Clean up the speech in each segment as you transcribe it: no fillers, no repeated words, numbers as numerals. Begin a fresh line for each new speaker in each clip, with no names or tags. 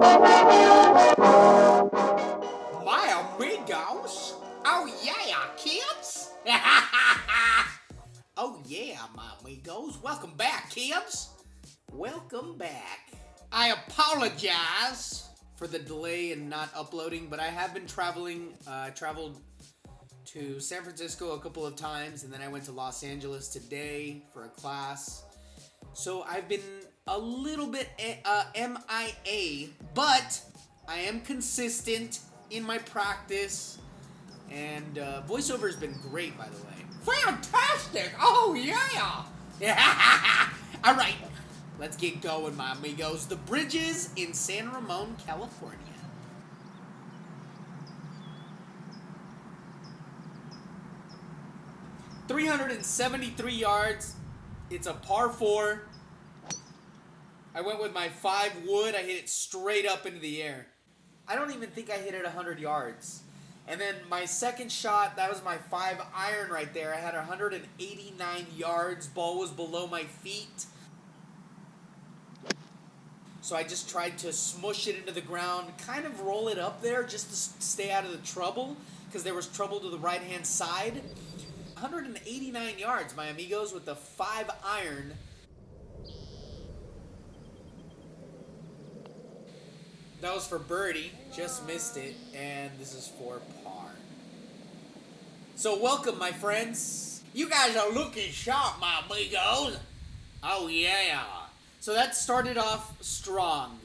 My amigos! Oh yeah, kids! Oh yeah, my amigos. Welcome back, kids! Welcome back. I apologize for the delay in not uploading, but I have been traveling. I traveled to San Francisco a couple of times, and then I went to Los Angeles today for a class. So I've been a little bit MIA, but I am consistent in my practice, and voiceover has been great, by the way. Fantastic! Oh yeah! All right, let's get going, my amigos. The bridges in San Ramon, California. .373 yards. It's a par 4. I went with my 5 wood. I hit it straight up into the air. I don't even think I hit it 100 yards. And then my second shot, that was my 5 iron right there. I had 189 yards. Ball was below my feet. So I just tried to smush it into the ground, kind of roll it up there just to stay out of the trouble, because there was trouble to the right-hand side. 189 yards, my amigos, with the 5 iron. That was for birdie, just missed it, and this is for par. So welcome, my friends. You guys are looking sharp, my amigos. Oh yeah. So that started off strong.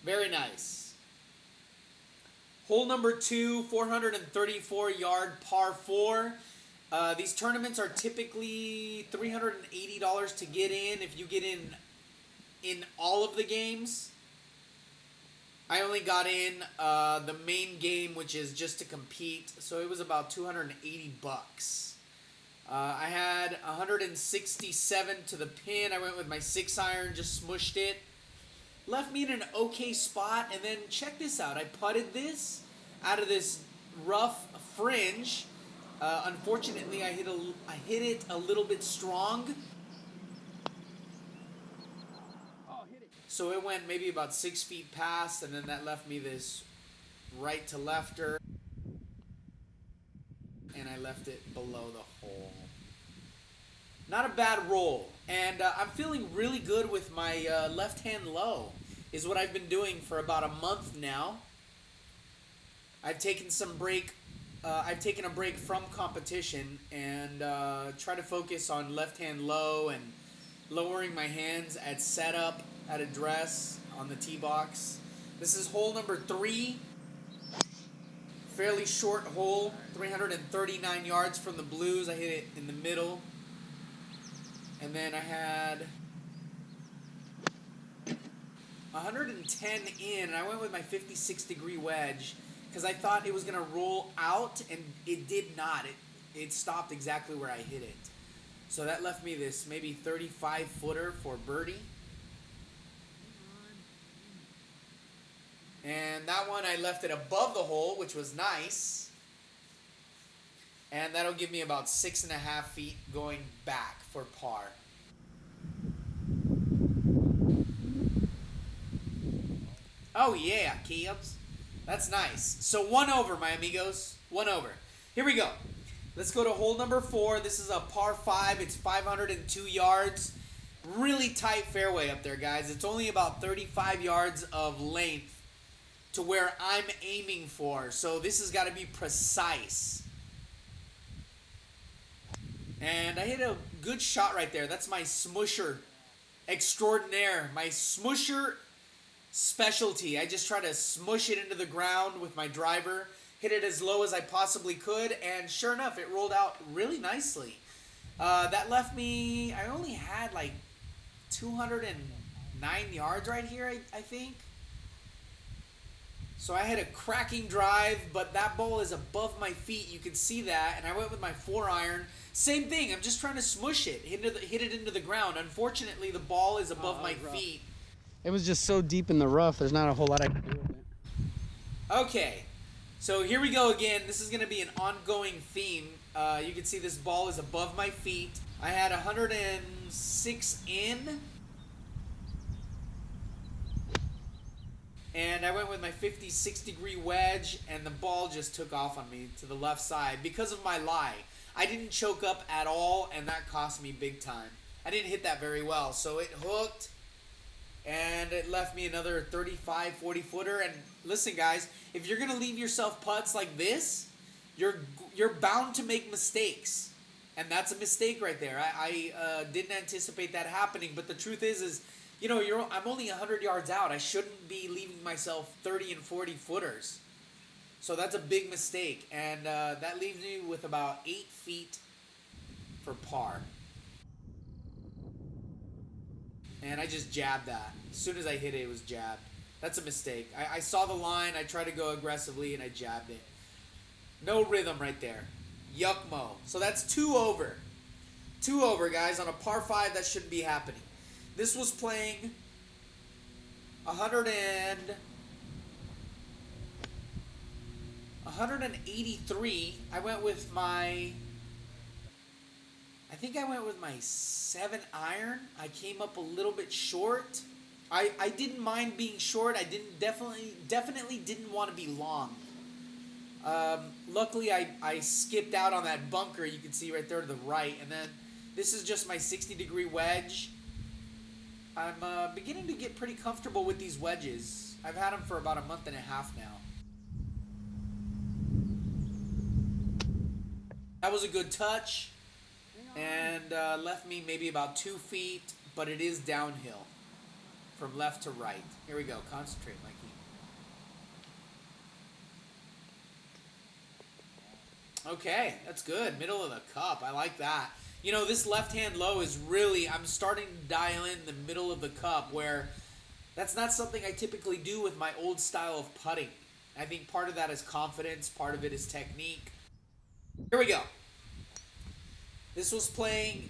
Very nice. Hole number 2, 434 yard par 4. These tournaments are typically $380 to get in if you get in all of the games. I only got in the main game, which is just to compete, so it was about 280 bucks. I had 167 to the pin. I went with my 6 iron, just smushed it. Left me in an okay spot, and then check this out. I putted this out of this rough fringe. Unfortunately, I hit it a little bit strong. So it went maybe about 6 feet past, and then that left me this right to lefter. And I left it below the hole. Not a bad roll. And I'm feeling really good with my left hand low, is what I've been doing for about a month now. I've taken a break from competition and try to focus on left hand low and lowering my hands at setup, at address, on the tee box. This is hole number 3. Fairly short hole, 339 yards from the blues. I hit it in the middle. And then I had 110 in, and I went with my 56-degree wedge because I thought it was going to roll out, and it did not. It stopped exactly where I hit it. So that left me this maybe 35-footer for birdie. And that one I left it above the hole, which was nice. And that'll give me about 6.5 feet going back for par. Oh yeah, kids. That's nice. So 1 over, my amigos. 1 over. Here we go. Let's go to hole number 4. This is a par 5. It's 502 yards. Really tight fairway up there, guys. It's only about 35 yards of length to where I'm aiming for. So this has got to be precise. And I hit a good shot right there. That's my smusher extraordinaire. My smusher specialty. I just try to smush it into the ground with my driver. Hit it as low as I possibly could. And sure enough, it rolled out really nicely. That left me, I only had like 209 yards right here, I think. So I had a cracking drive, but that ball is above my feet. You can see that. And I went with my 4 iron. Same thing. I'm just trying to smush it, hit it into the ground. Unfortunately, the ball is above my feet.
It was just so deep in the rough, there's not a whole lot I can do with it.
Okay, so here we go again. This is going to be an ongoing theme. You can see this ball is above my feet. I had 106 in. And I went with my 56-degree wedge, and the ball just took off on me to the left side because of my lie. I didn't choke up at all, and that cost me big time. I didn't hit that very well, so it hooked, and it left me another 35, 40 footer. And listen, guys, if you're gonna leave yourself putts like this, you're bound to make mistakes, and that's a mistake right there. I didn't anticipate that happening, but the truth is you know, I'm only 100 yards out. I shouldn't be leaving myself 30 and 40 footers. So that's a big mistake, and that leaves me with about 8 feet for par. And I just jabbed that. As soon as I hit it, it was jabbed. That's a mistake. I saw the line, I tried to go aggressively, and I jabbed it. No rhythm right there. Yuck-mo. So that's 2 over. 2 over, guys. On a par 5, that shouldn't be happening. This was playing 183. I went with my, I think I went with my 7 iron. I came up a little bit short. I didn't mind being short. I definitely didn't want to be long. Luckily, I skipped out on that bunker you can see right there to the right. And then this is just my 60-degree wedge. I'm beginning to get pretty comfortable with these wedges. I've had them for about a month and a half now. That was a good touch, and left me maybe about 2 feet, but it is downhill from left to right. Here we go. Concentrate, Mikey. Okay, that's good. Middle of the cup. I like that. You know, this left-hand low is really, I'm starting to dial in the middle of the cup, where that's not something I typically do with my old style of putting. I think part of that is confidence, part of it is technique. Here we go. This was playing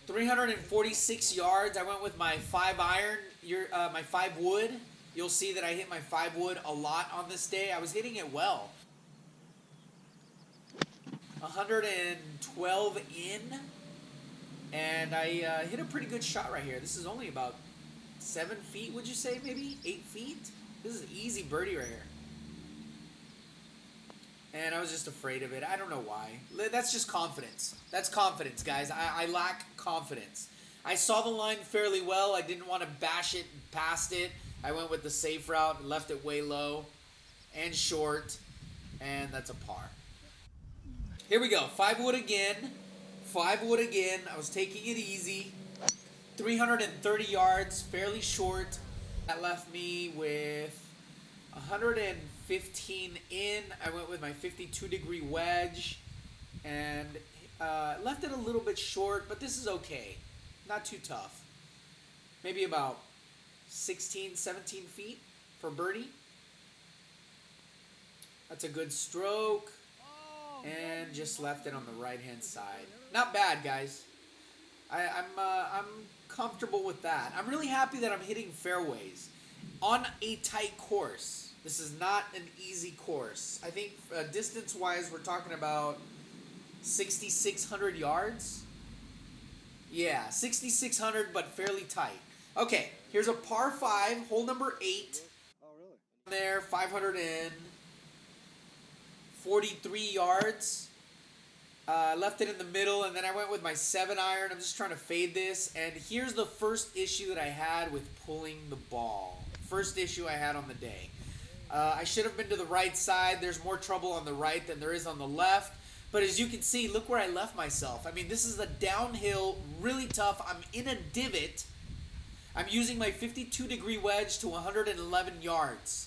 346 yards. I went with my 5 iron, my 5 wood. You'll see that I hit my 5 wood a lot on this day. I was hitting it well. 112 in, and I hit a pretty good shot right here. This is only about 7 feet, would you say, maybe 8 feet? This is an easy birdie right here, and I was just afraid of it. I don't know why. That's just confidence. That's confidence, guys. I lack confidence. I saw the line fairly well. I didn't want to bash it past it. I went with the safe route and left it way low and short, and that's a par. Here we go. 5 wood again. 5 wood again. I was taking it easy. 330 yards, fairly short. That left me with 115 in. I went with my 52-degree wedge and left it a little bit short, but this is okay. Not too tough. Maybe about 16, 17 feet for birdie. That's a good stroke. And just left it on the right-hand side. Not bad, guys. I'm comfortable with that. I'm really happy that I'm hitting fairways on a tight course. This is not an easy course. I think distance-wise, we're talking about 6,600 yards. Yeah, 6,600, but fairly tight. Okay, here's a par 5, hole number 8.
Oh, really?
There, 543 yards. Left it in the middle, and then I went with my 7 iron. I'm just trying to fade this. And here's the first issue that I had with pulling the ball. First issue I had on the day. I should have been to the right side. There's more trouble on the right than there is on the left. But as you can see, look where I left myself. I mean, this is a downhill, really tough. I'm in a divot. I'm using my 52-degree wedge to 111 yards.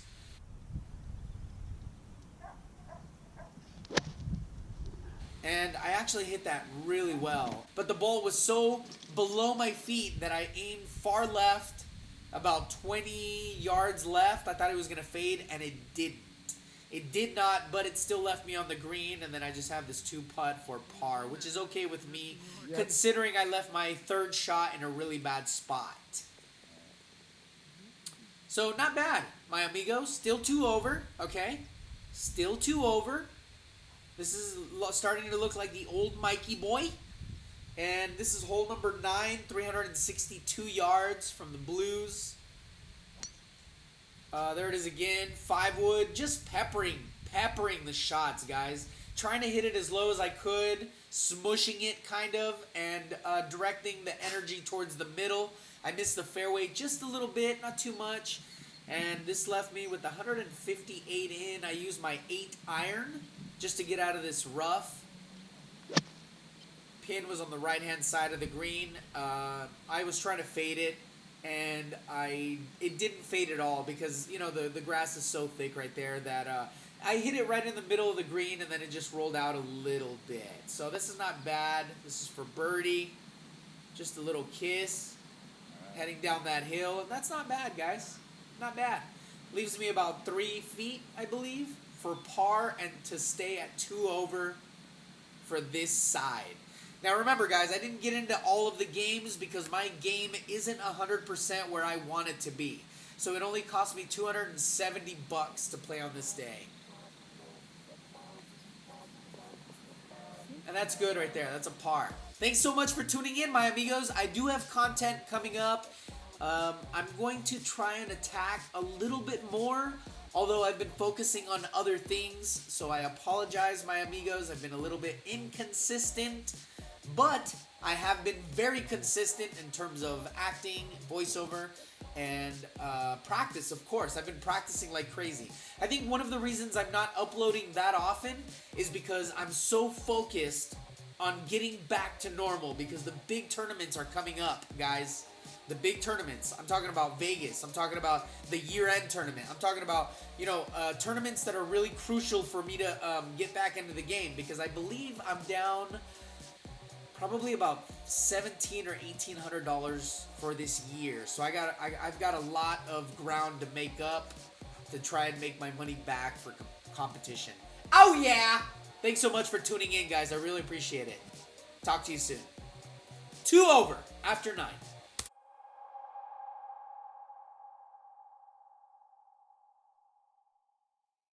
And I actually hit that really well. But the ball was so below my feet that I aimed far left, about 20 yards left. I thought it was going to fade, and it didn't. It did not, but it still left me on the green, and then I just have this 2-putt for par, which is okay with me, considering I left my 3rd shot in a really bad spot. So, not bad, my amigos. Still 2 over, okay? Still 2 over. This is starting to look like the old Mikey boy. And this is hole number 9, 362 yards from the blues. There it is again. 5 wood. Just peppering the shots, guys. Trying to hit it as low as I could. Smushing it, kind of. And directing the energy towards the middle. I missed the fairway just a little bit. Not too much. And this left me with 158 in. I used my 8 iron just to get out of this rough. Pin was on the right-hand side of the green. I was trying to fade it, and it didn't fade at all because, you know, the grass is so thick right there that I hit it right in the middle of the green, and then it just rolled out a little bit. So this is not bad. This is for birdie. Just a little kiss. Heading down that hill, and that's not bad, guys. Not bad. Leaves me about 3 feet, I believe, for par and to stay at 2 over for this side. Now remember, guys, I didn't get into all of the games because my game isn't 100% where I want it to be. So it only cost me $270 to play on this day. And that's good right there. That's a par. Thanks so much for tuning in, my amigos. I do have content coming up. I'm going to try and attack a little bit more, although I've been focusing on other things. So I apologize, my amigos. I've been a little bit inconsistent, but I have been very consistent in terms of acting, voiceover, and practice, of course. I've been practicing like crazy. I think one of the reasons I'm not uploading that often is because I'm so focused on getting back to normal because the big tournaments are coming up, guys. The big tournaments. I'm talking about Vegas. I'm talking about the year-end tournament. I'm talking about, you know, tournaments that are really crucial for me to get back into the game because I believe I'm down probably about $1,700 or $1,800 for this year. So I've got a lot of ground to make up to try and make my money back for competition. Oh yeah! Thanks so much for tuning in, guys. I really appreciate it. Talk to you soon. 2 over after 9.